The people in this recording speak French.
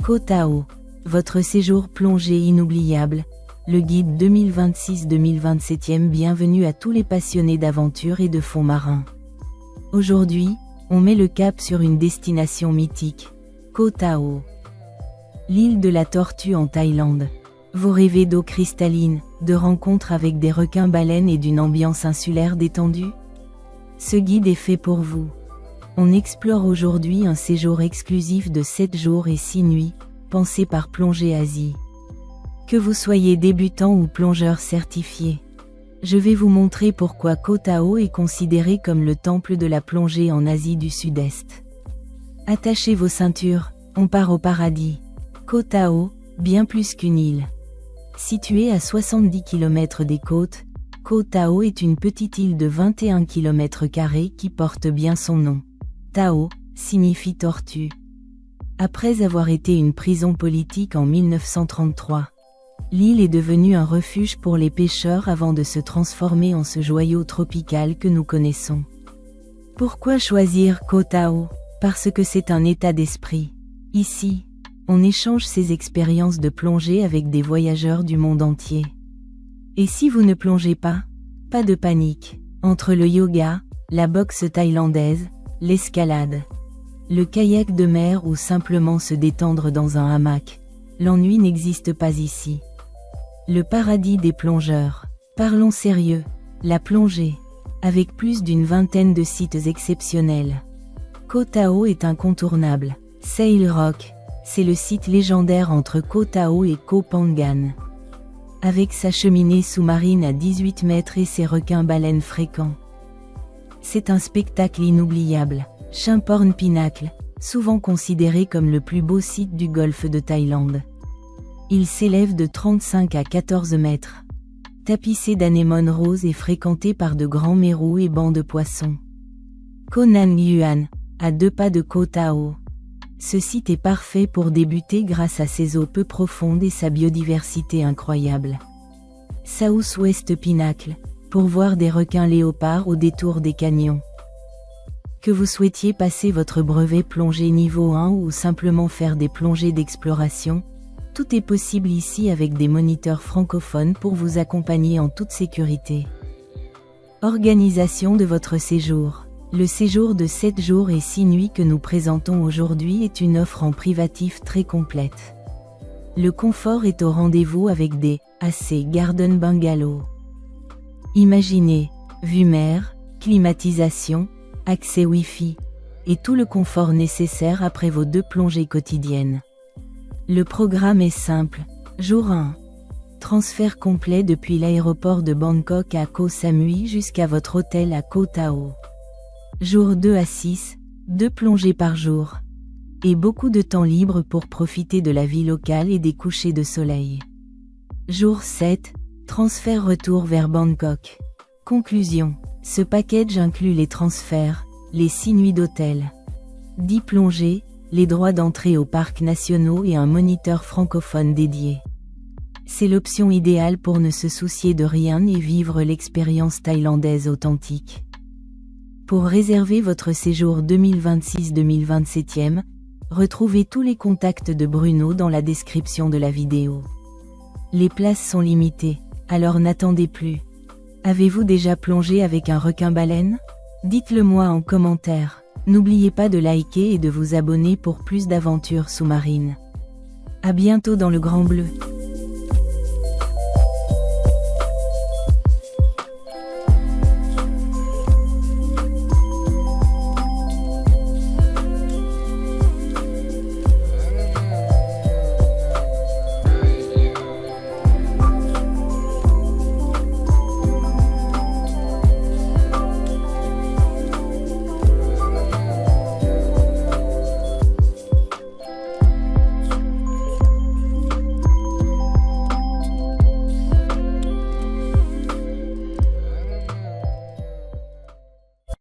Koh Tao, votre séjour plongée inoubliable, le guide 2026-2027e. Bienvenue à tous les passionnés d'aventure et de fonds marins. Aujourd'hui, on met le cap sur une destination mythique, Koh Tao. L'île de la Tortue en Thaïlande. Vous rêvez d'eau cristalline, de rencontres avec des requins-baleines et d'une ambiance insulaire détendue? Ce guide est fait pour vous. On explore aujourd'hui un séjour exclusif de 7 jours et 6 nuits, pensé par Plongée Asie. Que vous soyez débutant ou plongeur certifié, je vais vous montrer pourquoi Koh Tao est considéré comme le temple de la plongée en Asie du Sud-Est. Attachez vos ceintures, on part au paradis. Koh Tao, bien plus qu'une île. Située à 70 km des côtes, Koh Tao est une petite île de 21 km² qui porte bien son nom. Tao signifie tortue. Après avoir été une prison politique en 1933, l'île est devenue un refuge pour les pêcheurs avant de se transformer en ce joyau tropical que nous connaissons. Pourquoi choisir Koh Tao? Parce que c'est un état d'esprit. Ici, on échange ses expériences de plongée avec des voyageurs du monde entier. Et si vous ne plongez pas? Pas de panique. Entre le yoga, la boxe thaïlandaise, l'escalade, le kayak de mer ou simplement se détendre dans un hamac, l'ennui n'existe pas ici. Le paradis des plongeurs. Parlons sérieux. La plongée. Avec plus d'une vingtaine de sites exceptionnels. Koh Tao est incontournable. Sail Rock, c'est le site légendaire entre Koh Tao et Koh Phangan. Avec sa cheminée sous-marine à 18 mètres et ses requins-baleines fréquents. C'est un spectacle inoubliable. Chumphorn Pinnacle, souvent considéré comme le plus beau site du golfe de Thaïlande. Il s'élève de 35 à 14 mètres. Tapissé d'anémones roses et fréquenté par de grands mérous et bancs de poissons. Koh Nan Yuan, à 2 pas de Koh Tao. Ce site est parfait pour débuter grâce à ses eaux peu profondes et sa biodiversité incroyable. Southwest Pinnacle, pour voir des requins léopards au détour des canyons. Que vous souhaitiez passer votre brevet plongée niveau 1 ou simplement faire des plongées d'exploration, tout est possible ici avec des moniteurs francophones pour vous accompagner en toute sécurité. Organisation de votre séjour. Le séjour de 7 jours et 6 nuits que nous présentons aujourd'hui est une offre en privatif très complète. Le confort est au rendez-vous avec des AC Garden Bungalow. Imaginez, vue mer, climatisation, accès Wi-Fi, et tout le confort nécessaire après vos 2 plongées quotidiennes. Le programme est simple. Jour 1. Transfert complet depuis l'aéroport de Bangkok à Koh Samui jusqu'à votre hôtel à Koh Tao. Jour 2 à 6, 2 plongées par jour. Et beaucoup de temps libre pour profiter de la vie locale et des couchers de soleil. Jour 7, transfert retour vers Bangkok. Conclusion. Ce package inclut les transferts, les 6 nuits d'hôtel, 10 plongées, les droits d'entrée aux parcs nationaux et un moniteur francophone dédié. C'est l'option idéale pour ne se soucier de rien et vivre l'expérience thaïlandaise authentique. Pour réserver votre séjour 2026-2027e, retrouvez tous les contacts de Bruno dans la description de la vidéo. Les places sont limitées, alors n'attendez plus. Avez-vous déjà plongé avec un requin-baleine? Dites-le moi en commentaire. N'oubliez pas de liker et de vous abonner pour plus d'aventures sous-marines. À bientôt dans le Grand Bleu.